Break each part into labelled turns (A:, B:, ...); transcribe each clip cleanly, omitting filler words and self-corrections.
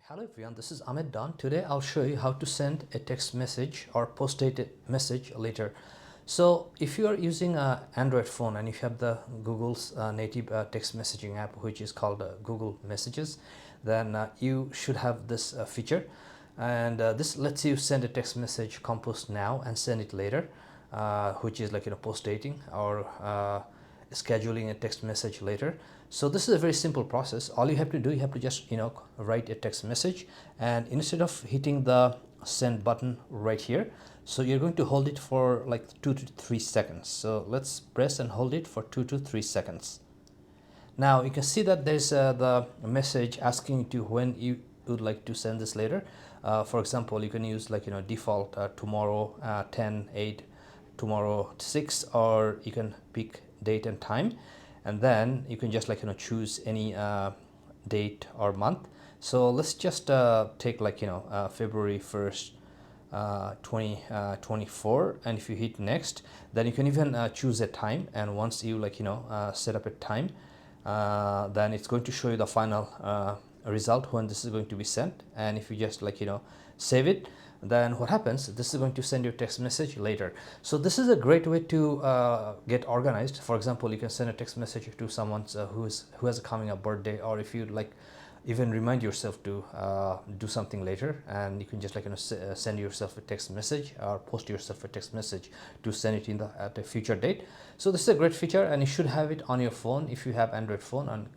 A: Hello everyone, this is Ahmed Dawn. Today I'll show you how to send a text message or post-dated message later. So if you are using an Android phone and if you have the Google's native text messaging app, which is called Google Messages, then you should have this feature, and this lets you send a text message compose now and send it later, which is like post dating or scheduling a text message later. So this is a very simple process. All you have to do, you have to just write a text message, and instead of hitting the send button right here, so you're going to hold it for like 2 to 3 seconds. So let's press and hold it for 2 to 3 seconds. Now you can see that there's the message asking you when you would like to send this later. For example, you can use like default tomorrow 10/8, tomorrow 6, or you can pick date and time, and then you can just choose any date or month. So let's just take like February 1st 2024, and if you hit next, then you can even choose a time, and once you set up a time, then it's going to show you the final result when this is going to be sent. And if you just save it, then what happens, this is going to send your text message later. So this is a great way to get organized. For example, you can send a text message to someone who has a coming up birthday, or if you like even remind yourself to do something later, and you can just send yourself a text message or post yourself a text message to send it in at a future date. So this is a great feature, and you should have it on your phone if you have Android phone on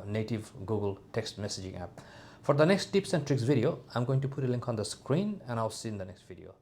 A: native Google text messaging app. For the next tips and tricks video, I'm going to put a link on the screen, and I'll see you in the next video.